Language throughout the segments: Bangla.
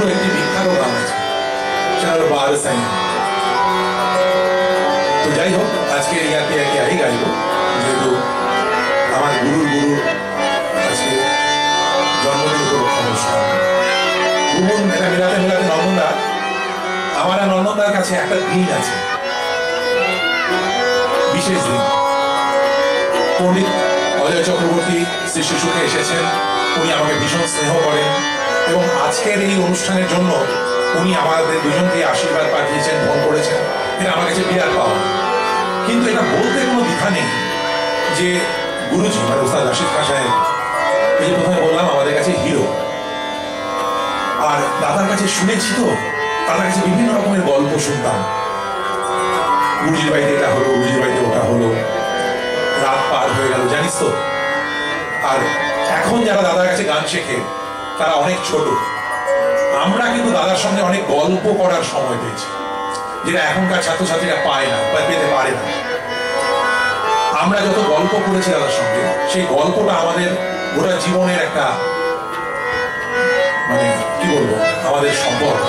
গুরু একটি বিখ্যাত গান আছে, সেটা হলো বার সাইন। তো যাই হোক, আজকে ইয়াতে আই গাইব, যেহেতু আমার গুরুর আজকে জন্মদিন উপলক্ষে অনুষ্ঠান। গুরুর এটা মেলাতে মেলাতে নন্দনদা, আমার আর নন্দনদার কাছে একটা দিন আছে, বিশেষ দিন। পণ্ডিত অজয় চক্রবর্তী শ্রী শিশুকে এসেছেন, উনি আমাকে ভীষণ স্নেহ করেন এবং আজকের এই অনুষ্ঠানের জন্য উনি আমাদের দুজনকে আশীর্বাদ পাঠিয়েছেন, ফোন করেছেন। এটা আমার কাছে বিরাট পাওয়া। কিন্তু এটা বলতে কোনো দ্বিধা নেই যে গুরুজি মানে ওস্তাদ রাশিদ খান সাহেব, এই যে প্রথমে বললাম আমাদের কাছে হিরো। আর দাদার কাছে শুনেছি তো, দাদার কাছে বিভিন্ন রকমের গল্প শুনতাম। গুরুজির বাড়িতে এটা হলো, গুরুজির বাড়িতে ওটা হলো, রাত পার হয়ে গেল, জানিস তো। আর এখন যারা দাদার কাছে গান শেখে তারা অনেক ছোট। আমরা কিন্তু দাদার সঙ্গে অনেক গল্প করার সময় পেয়েছি, যেটা এখনকার ছাত্রছাত্রীরা পায় না বা পেতে পারে না। আমরা যত গল্প করেছি দাদার সঙ্গে, সেই গল্পটা আমাদের গোটা জীবনের একটা মানে কি বলবো আমাদের সম্পর্ক।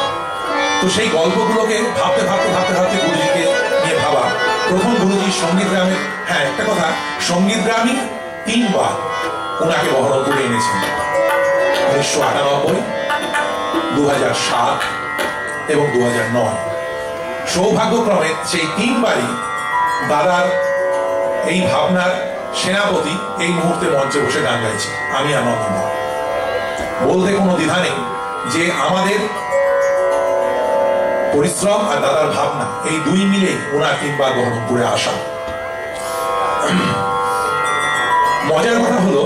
তো সেই গল্পগুলোকে ভাবতে ভাবতে ভাবতে ভাবতে গুরুজিকে নিয়ে ভাবা। প্রথম গুরুজি সঙ্গীত গ্রামে, হ্যাঁ একটা কথা, সঙ্গীত গ্রামে 3 বার ওনাকে বহরমপুরে এনেছেন, 1998, 2007 এবং 2009। সৌভাগ্যক্রমে সেই 3 বারই দাদার এই ভাবনার সেনাপতি এই মুহূর্তে মঞ্চে বসে গান গাইছে, আমি আর নন্দনদা। বলতে কোনো দ্বিধা নেই যে আমাদের পরিশ্রম আর দাদার ভাবনা এই দুই মিলে ওনার 3 বার বহরমপুরে আসা। মজার কথা হলো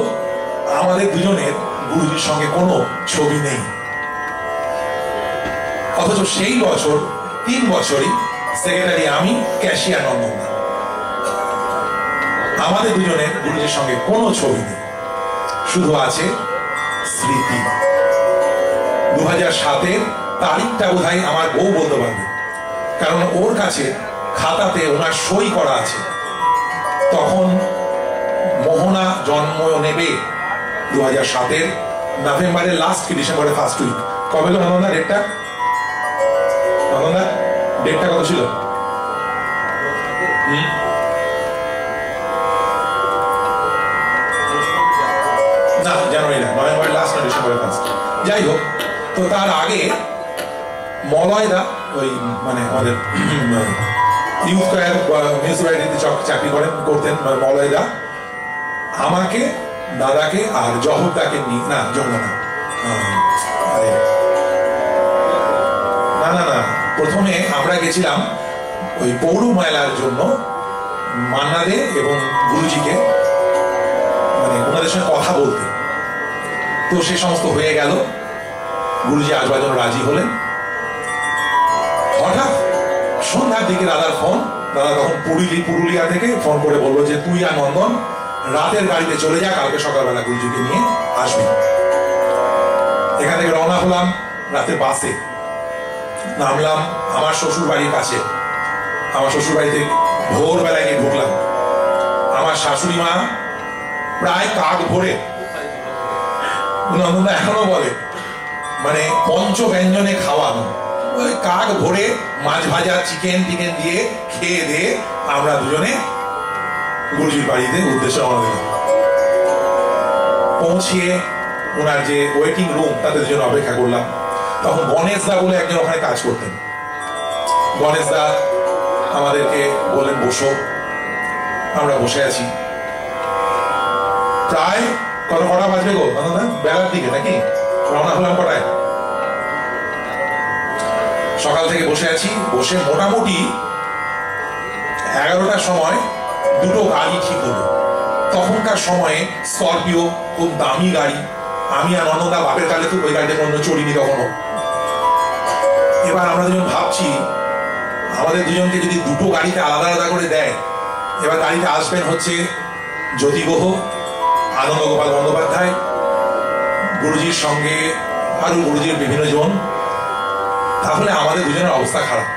আমাদের দুজনের গুরুজির সঙ্গে কোনো ছবি নেই, অথচ সেই বছর 3 বছরই সেক্রেটারি আমি, ক্যাশিয়ার নন্দনদা। আমাদের দুজনের গুরুজির সঙ্গে কোনো ছবি নেই, শুধু আছে স্মৃতি। 2007-এর তারিখটা বোধহয় আমার বউ বলতে পারবে, কারণ ওর কাছে খাতাতে ওনার সই করা আছে। তখন মোহনা জন্ম নেবে 2007-এর নভেম্বরের লাস্ট কি ডিসেম্বরের ফার্স্ট উইক। কবে হলো নন্দনদা ডেটটা? নন্দনদা ডেটটা কত ছিল? না, জানুয়ারি না, নভেম্বরের লাস্ট না ডিসেম্বরের ফার্স্ট, যাই হোক। তো তার আগে মলয়দা, ওই মানে আমাদের ইউথ ফায়ার মিউনিসিপ্যালিটিতে চাকরি করতেন মলয়দা, আমাকে, দাদাকে আর জহরদাকে নিয়ে, না জহর না, না না, প্রথমে আমরা গেছিলাম ওই পৌর মেলার জন্য মান্না দে এবং গুরুজিকে মানে ওনাদের সঙ্গে কথা বলতে। তো সে সমস্ত হয়ে গেল, গুরুজি আসবার জন্য রাজি হলেন। হঠাৎ সন্ধ্যার দিকে দাদার ফোন, দাদা তখন পুরুলিয়া থেকে ফোন করে বললো যে তুই আর নন্দন রাতের গাড়িতে চলে যা, কালকে সকালবেলা গুরুজিকে নিয়ে আসবি। এখান থেকে রওনা হলাম, রাতে বাসে নামলাম আমার শ্বশুর বাড়ির কাছে। আমার শ্বশুর বাড়িতে ভোরবেলায় গিয়ে ঢুকলাম। আমার শাশুড়ি মা প্রায় কাক ভরে, নন্দনদা এখনো বলে মানে পঞ্চ ব্যঞ্জনে খাওয়ানো, ওই কাক ভরে মাছ ভাজা চিকেন টিকেন দিয়ে খেয়ে দিয়ে আমরা দুজনে গুরুজির বাড়িতে উদ্দেশ্যে রওনা দিলাম। পৌঁছিয়ে ওনার যে ওয়েটিং রুম তাদের জন্য অপেক্ষা করলাম। তখন গণেশদা বলে একজন ওখানে কাজ করতেন। গণেশদা আমাদেরকে বললেন বসো, আমরা বসে আছি। প্রায় কটা বাজবে গো নন্দনদা? বেলার দিকে নাকি? রওনা হলাম কটায়? সকাল থেকে বসে আছি। বসে মোটামুটি 11টার সময় 2টো গাড়ি ঠিক হলো। তখনকার সময়ে স্করপিও খুব দামি গাড়ি। আমি আর নন্দনদা বাপের কালে তো ওই গাড়িতে কোনো চড়িনি কখনো। এবার আমরা দুজন ভাবছি আমাদের দুজনকে যদি 2টো গাড়িতে আলাদা আলাদা করে দেয়, এবার গাড়িতে আসবেন হচ্ছে জ্যোতি গুহ, আনন্দ গোপাল বন্দ্যোপাধ্যায়, গুরুজির সঙ্গে আরো গুরুজির বিভিন্ন জন, তাহলে আমাদের দুজনের অবস্থা খারাপ।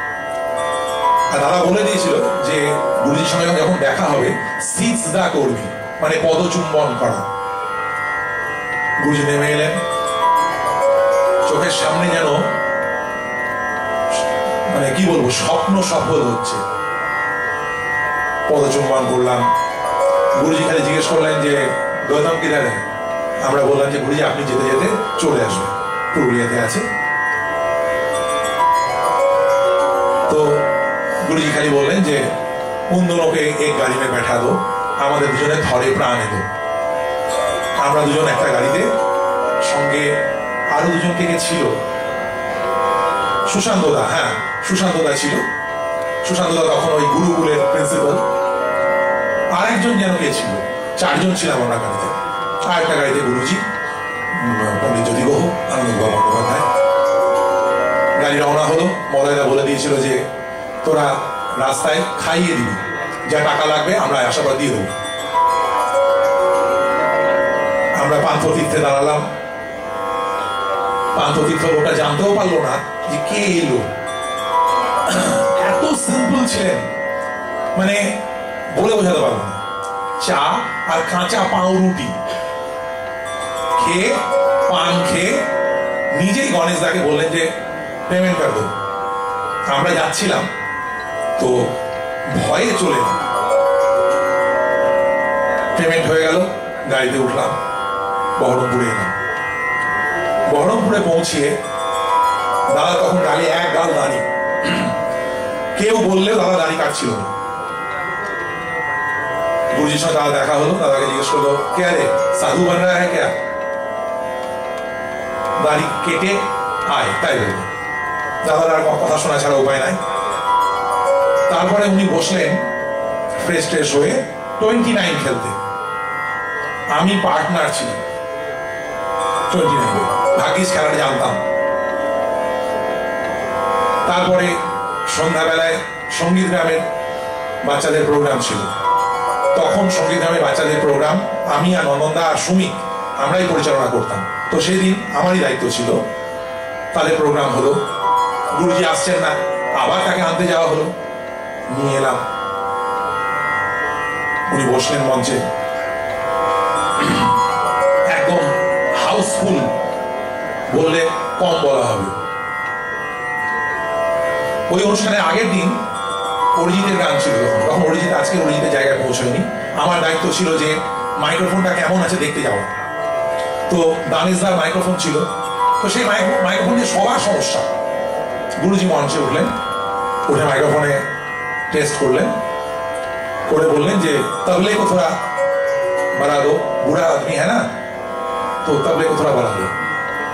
আর দাদা বলে দিয়েছিল যে গুরুজির সঙ্গে যখন দেখা হবে সিজদা করবি, মানে পদচুম্বন করা। গুরুজি নেমে এলেন, চোখের সামনে যেন মানে কি বলবো, স্বপ্ন সফল হচ্ছে। পদচুম্বন করলাম। গুরুজি খালি জিজ্ঞেস করলেন যে গৌতম কিধার है? আমরা বললাম যে গুরুজি আপনি যেতে যেতে চলে আসবেন, পুরুলিয়াতে আছে। तो गुरुजी खाली बोलें जे उन दोनों के एक गाड़ी में बैठा दो, আমাদের দুজনে ধরে প্রাণে দো। আমরা দুজন একটা গাড়িতে, সঙ্গে আরো দুজন কে ছিল, সুশান্ত দা, হ্যাঁ সুশান্ত দা ছিল। সুশান্ত দা তখন ওই গুরুকুলের প্রিন্সিপাল। আরেকজন যেন কে ছিল, চারজন ছিলাম আমরা গাড়িতে। আর একটা গাড়িতে গুরুজি, পণ্ডিত জ্যোতি গুহ, আনন্দ বন্দ্যোপাধ্যায়। গাড়ি রওনা হলো। মলয়দা বলে দিয়েছিল যে তোরা রাস্তায় খাইয়ে দিবি, যা টাকা লাগবে আমরা আশাবাদ দিয়ে দেবো। আমরা পান্থতীর্থে দাঁড়ালাম। পান্থতীর্থ ওটা জানতেও পারলো না যে কে এলো। এত সিম্পল ছিলেন, মানে বলে বোঝাতে পারবো না। চা আর কাঁচা পাউরুটি খেয়ে, পান খেয়ে নিজেই গণেশ দাকে বললেন যে পেমেন্ট কর দো। আমরা যাচ্ছিলাম তো ভয়ে চলে না, পেমেন্ট হয়ে গেল। গাড়িতে উঠলাম, বহরমপুরে এলাম। বহরমপুরে পৌঁছিয়ে দাদা তখন গালে এক গাল দাড়ি, কেউ বললেও দাদা দাড়ি কাটছিল না। গুরুজির সঙ্গে দাদা দেখা হলো। দাদাকে জিজ্ঞেস করলো কে আরে সাধু বান রা হ্যায় ক্যা? দাড়ি কেটে আয়, তাই বললো। দাদার আর কথা শোনা ছাড়া উপায় নাই। তারপরে উনি বসলেন ফ্রেশ ট্রেশ হয়ে 29 খেলতে। আমি পার্টনার ছিলাম 29। ভাগ্যিস খেলাটা জানতাম। তারপরে সন্ধ্যাবেলায় সঙ্গীত গ্রামের বাচ্চাদের প্রোগ্রাম ছিল। তখন সঙ্গীত গ্রামের বাচ্চাদের প্রোগ্রাম আমি আর নন্দা আর সুমিত আমরাই পরিচালনা করতাম। তো সেই দিন আমারই দায়িত্ব ছিল। তাদের প্রোগ্রাম হলো, গুরুজি আসছেন না, আবার তাকে আনতে যাওয়া হলো। নিয়ে এলাম, উনি বসলেন মঞ্চে, একদম হাউসফুল বললে কম বলা হবে। ওই অনুষ্ঠানের আগের দিন অরিজিতের গান ছিল। তখন অরিজিৎ, আজকে অরিজিতের জায়গায় পৌঁছয়নি। আমার দায়িত্ব ছিল যে মাইক্রোফোনটা কেমন আছে দেখতে যাওয়া। তো দানেশদার মাইক্রোফোন ছিল, তো সেই মাইক্রোফোন নিয়ে সবার সমস্যা। গুরুজি মঞ্চে উঠলেন, উঠে মাইক্রোফোনে টেস্ট করলেন, করে বললেন যে তবলে को थोड़ा बढ़ा दो, बुढ़ा आदमी है ना, तो तबले को थोड़ा बढ़ा दो।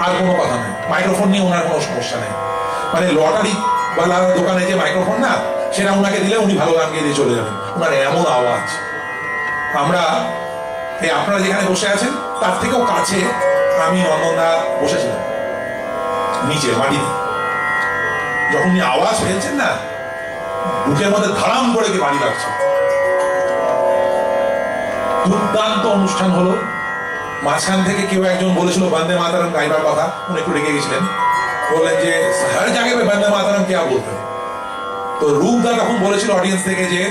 আর কোনো কথা নাই, মাইক্রোফোন নিয়ে ওনার কোনো সমস্যা নেই। মানে লটারি বালা দোকানে যে মাইক্রোফোন না, সেটা ওনাকে দিলে উনি ভালো গান গিয়ে দিয়ে চলে যাবেন। ওনার এমন আওয়াজ। আমরা এই আপনারা যেখানে বসে আছেন তার থেকেও কাছে আমি নন্দনদা বসেছিলাম নিচে মাটিতে। যখন উনি আওয়াজ ফেলছেন না, বুকের মধ্যে ধারাম করে কি বাড়ি লাগছে। দুর্দান্ত অনুষ্ঠান হলো। মাঝখান থেকে কেউ একজন বলেছিল বন্দে মাতরম গাইবার কথা, উনি একটু রেগে গেছিলেন। বললেন যে হর জায়গায় বন্দে মাতরম কে বলতে। তো রূপদা তখন বলেছিল অডিয়েন্স থেকে যে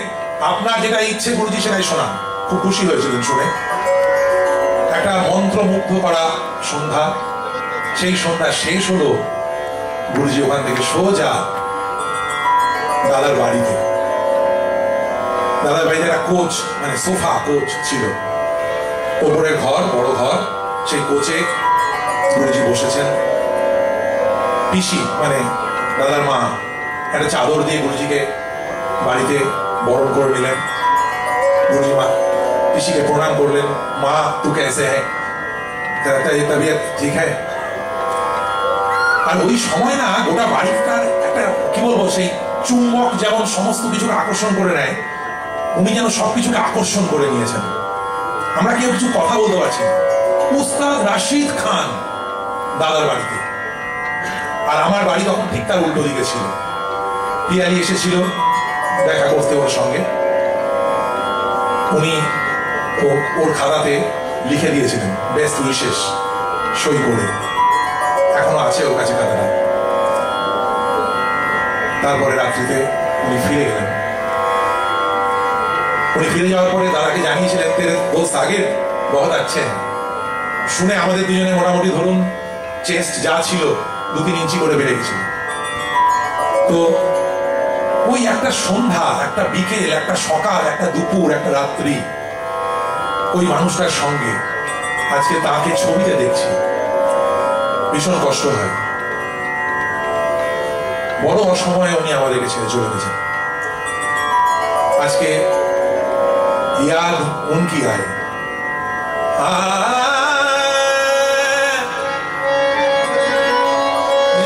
আপনার যেটা ইচ্ছে গুরুজি সেটাই শোনান। খুব খুশি হয়েছিলেন শুনে। একটা মন্ত্রমুগ্ধ করা সন্ধ্যা। সেই সন্ধ্যা শেষ হলো, গুরুজি ওখান থেকে সোজা দাদার বাড়িতে। দাদার বাড়িতে একটা কোচ, মানে সোফা কোচ ছিল, ওপরের ঘর, বড় ঘর। সেই কোচে গুরুজি বসেছেন। পিসি মানে দাদার মা একটা চাদর দিয়ে গুরুজিকে বাড়িতে বরণ করে নিলেন। গুরুজি মা পিসিকে প্রণাম করলেন। মা তু কেসে হ্যায়, তবিয়ত ঠিক হ্যায়? আর ওই সময় না গোটা বাড়িটার একটা কি বলবো, সেই চুম্বক যেমন সমস্ত কিছুকে আকর্ষণ করে নেয়, উনি যেন সবকিছুকে আকর্ষণ করে নিয়েছেন। আমরা কেউ কিছু কথা বলতে পারছি না। উস্তাদ রাশিদ খান দাদার বাড়িতে, আর আমার বাড়ি তখন ঠিক তার উল্টো দিকে ছিল। পিয়ালি এসেছিল দেখা করতে ওর সঙ্গে। উনি ওর খাতাতে লিখে দিয়েছিলেন বেস্ট উইশেস সই করে, এখনো আছে ওর কাছে খাতাটা। তারপরে রাত্রিতে উনি ফিরে গেলেন। উনি ফিরে যাওয়ার পরে দাদাকে জানিয়েছিলেন তেরে দোস্ত আগে বহুত আচ্ছে। শুনে আমাদের দুজনে মোটামুটি ধরুন চেস্ট যা ছিল 2-3 ইঞ্চি করে বেড়ে গেছিল। তো ওই একটা সন্ধ্যা, একটা বিকেল, একটা সকাল, একটা দুপুর, একটা রাত্রি ওই মানুষটার সঙ্গে আজকে তাকে ছবিতে দেখছি, ভীষণ কষ্ট হয়। বড় অসময়ে উনি আমাদেরকে ছেড়ে চলে গেছেন। আজকে याद उनकी आए,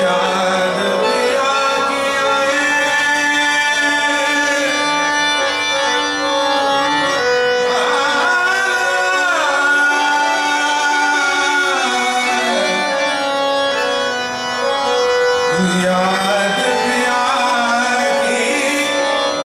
याद की आए, याद